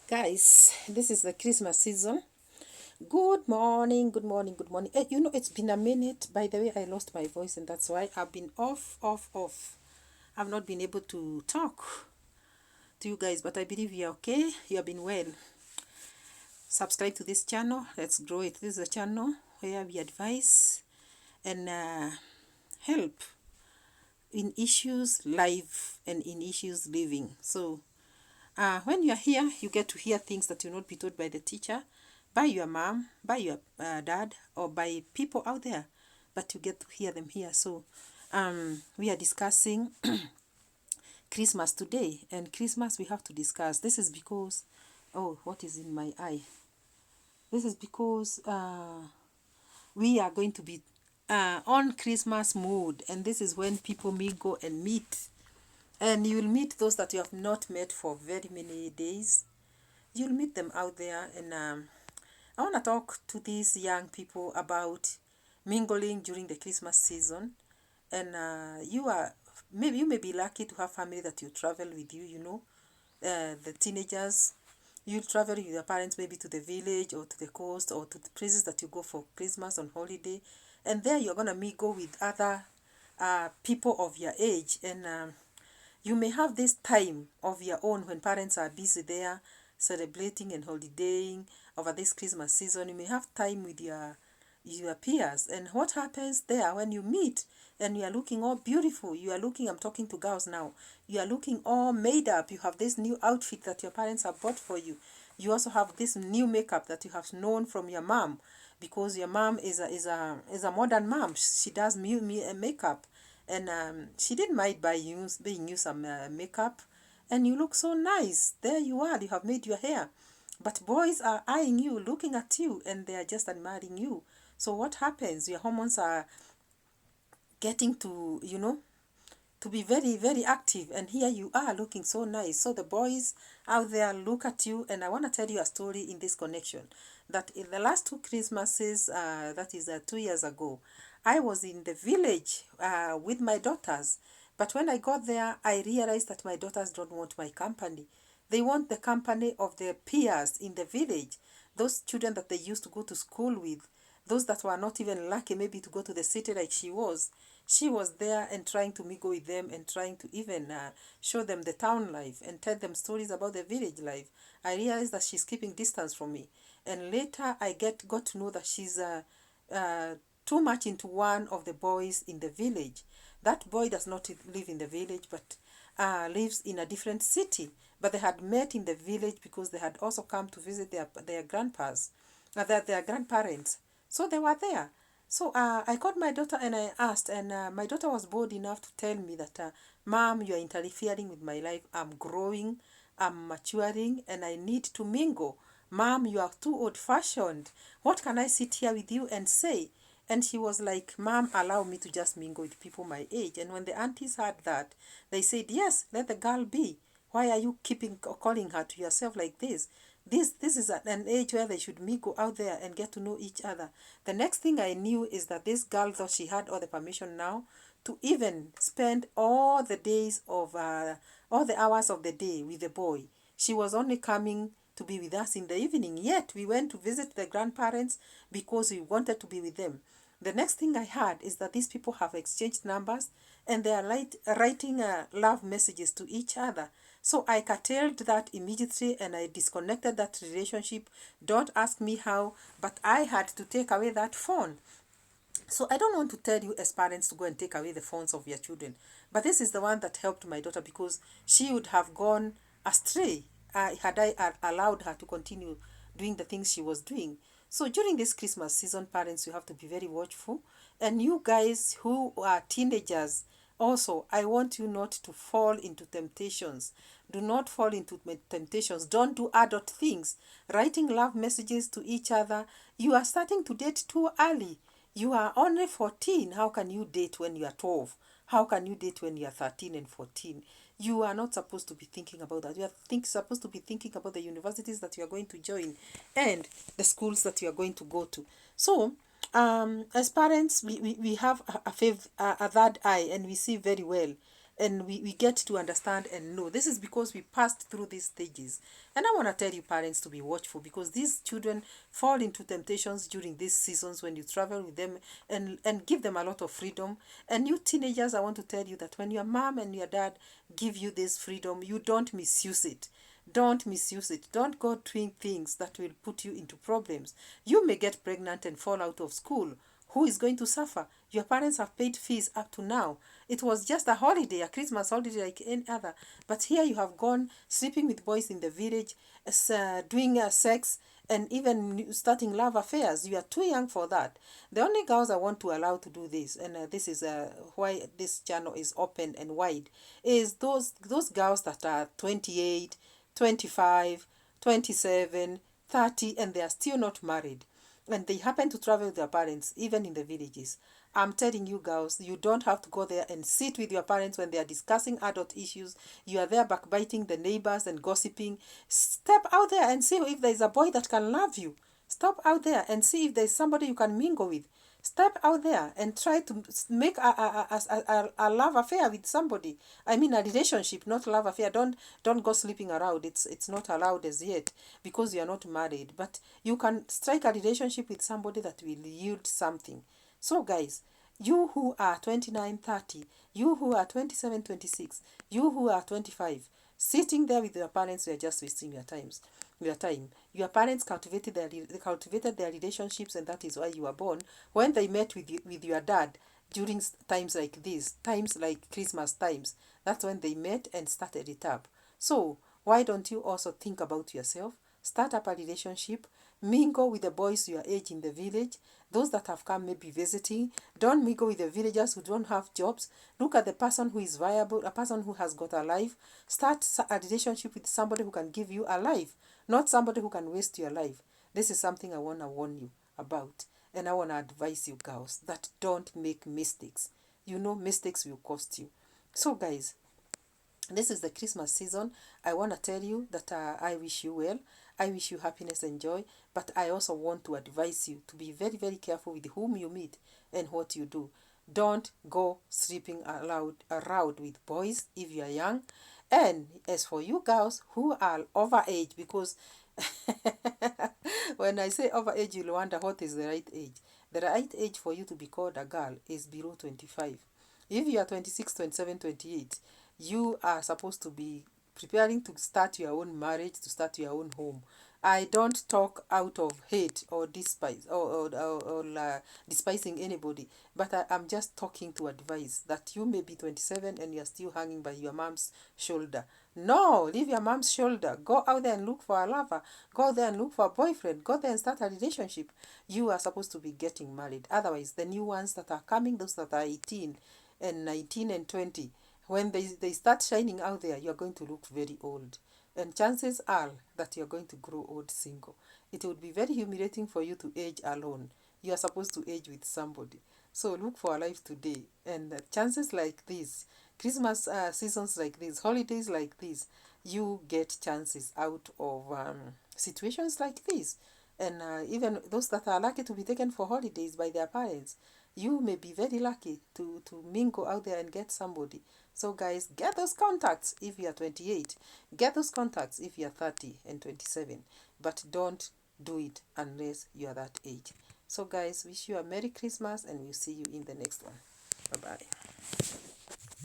Guys, this is the Christmas season. Good morning, good morning, good morning. It's been a minute. By the way, I lost my voice, and that's why I've been off. I've not been able to talk to you guys, but I believe you're okay. You have been well. Subscribe to this channel. Let's grow it. This is a channel where we advise and help in issues life and in issues living. So when you're here, you get to hear things that you'll not be told by the teacher, by your mom, by your dad, or by people out there, but you get to hear them here. So we are discussing Christmas today, and Christmas we have to discuss. This is because, oh, what is in my eye? This is because we are going to be on Christmas mood, and this is when people may go and meet. And you will meet those that you have not met for very many days. You'll meet them out there, and I want to talk to these young people about mingling during the Christmas season. And you may be lucky to have family that you travel with you, the teenagers. You travel with your parents maybe to the village or to the coast or to the places that you go for Christmas on holiday, and there you're gonna mingle with other people of your age, and you may have this time of your own when parents are busy there celebrating and holidaying over this Christmas season. You may have time with your peers. And what happens there when you meet and you are looking all beautiful? You are looking, I'm talking to girls now, you are looking all made up. You have this new outfit that your parents have bought for you. You also have this new makeup that you have known from your mom, because your mom is a modern mom. She does makeup, and she didn't mind buying you some makeup, and you look so nice. There you are, you have made your hair, but boys are eyeing you, looking at you, and they are just admiring you. So what happens? Your hormones are getting to be very, very active, and here you are looking so nice. So the boys out there look at you, and I want to tell you a story in this connection, that in the last two Christmases, that is 2 years ago, I was in the village with my daughters. But when I got there, I realized that my daughters don't want my company. They want the company of their peers in the village, those children that they used to go to school with, those that were not even lucky maybe to go to the city like she was. She was there and trying to mingle with them and trying to even show them the town life and tell them stories about the village life. I realized that she's keeping distance from me. And later I got to know that she's uh, too much into one of the boys in the village. That boy does not live in the village, but lives in a different city. But they had met in the village because they had also come to visit their grandpas, their grandparents. So they were there. So I called my daughter and I asked, and my daughter was bold enough to tell me that, Mom, you are interfering with my life. I'm growing, I'm maturing, and I need to mingle. Mom, you are too old-fashioned. What can I sit here with you and say? And she was like, Mom, allow me to just mingle with people my age. And when the aunties heard that, they said, yes, let the girl be. Why are you calling her to yourself like this? This is an age where they should go out there and get to know each other. The next thing I knew is that this girl thought she had all the permission now to even spend all the days of all the hours of the day with the boy. She was only coming to be with us in the evening. Yet we went to visit the grandparents because we wanted to be with them. The next thing I heard is that these people have exchanged numbers and they are writing love messages to each other. So I curtailed that immediately and I disconnected that relationship. Don't ask me how, but I had to take away that phone. So I don't want to tell you as parents to go and take away the phones of your children. But this is the one that helped my daughter, because she would have gone astray had I allowed her to continue doing the things she was doing. So during this Christmas season, parents, you have to be very watchful. And you guys who are teenagers, also, I want you not to fall into temptations. Do not fall into temptations. Don't do adult things. Writing love messages to each other. You are starting to date too early. You are only 14. How can you date when you are 12? How can you date when you are 13 and 14? You are not supposed to be thinking about that. You are supposed to be thinking about the universities that you are going to join and the schools that you are going to go to. So, as parents, we have a third eye and we see very well. and we get to understand and know. This is because we passed through these stages. And I want to tell you parents to be watchful, because these children fall into temptations during these seasons when you travel with them, and give them a lot of freedom. And you teenagers, I want to tell you that when your mom and your dad give you this freedom, you don't misuse it. Don't misuse it. Don't go doing things that will put you into problems. You may get pregnant and fall out of school. Who is going to suffer? Your parents have paid fees up to now. It was just a holiday, a Christmas holiday like any other. But here you have gone sleeping with boys in the village, doing sex, and even starting love affairs. You are too young for that. The only girls I want to allow to do this, and this is why this channel is open and wide, is those girls that are 28, 25, 27, 30, and they are still not married. And they happen to travel with their parents, even in the villages. I'm telling you girls, you don't have to go there and sit with your parents when they are discussing adult issues. You are there backbiting the neighbors and gossiping. Step out there and see if there is a boy that can love you. Stop out there and see if there is somebody you can mingle with. Step out there and try to make a love affair with somebody. I mean a relationship, not love affair. Don't go sleeping around. It's not allowed as yet because you are not married. But you can strike a relationship with somebody that will yield something. So guys, you who are 29, 30, you who are 27, 26, you who are 25, sitting there with your parents, you are just wasting your times. Your time. Your parents cultivated their relationships, and that is why you were born. When they met with your dad during times like this, times like Christmas times, that's when they met and started it up. So why don't you also think about yourself? Start up a relationship, mingle with the boys your age in the village, those that have come maybe visiting. Don't mingle with the villagers who don't have jobs. Look at the person who is viable, a person who has got a life. Start a relationship with somebody who can give you a life, not somebody who can waste your life. This is something I want to warn you about. And I want to advise you girls that don't make mistakes. You know, mistakes will cost you. So guys, this is the Christmas season. I want to tell you that I wish you well. I wish you happiness and joy. But I also want to advise you to be very, very careful with whom you meet and what you do. Don't go sleeping around with boys if you are young. And as for you girls who are over age, because when I say over age, you'll wonder what is the right age. The right age for you to be called a girl is below 25. If you are 26, 27, 28, you are supposed to be preparing to start your own marriage, to start your own home. I don't talk out of hate or despise or despising anybody, but I'm just talking to advise that you may be 27 and you're still hanging by your mom's shoulder. No, leave your mom's shoulder. Go out there and look for a lover. Go there and look for a boyfriend. Go there and start a relationship. You are supposed to be getting married. Otherwise, the new ones that are coming, those that are 18 and 19 and 20, when they start shining out there, you're going to look very old. And chances are that you're going to grow old single. It would be very humiliating for you to age alone. You are supposed to age with somebody. So look for a life today. And chances like this, Christmas seasons like this, holidays like this, you get chances out of situations like this. And even those that are lucky to be taken for holidays by their parents, you may be very lucky to mingle out there and get somebody. So guys, get those contacts if you are 28. Get those contacts if you are 30 and 27. But don't do it unless you are that age. So guys, wish you a Merry Christmas and we'll see you in the next one. Bye-bye.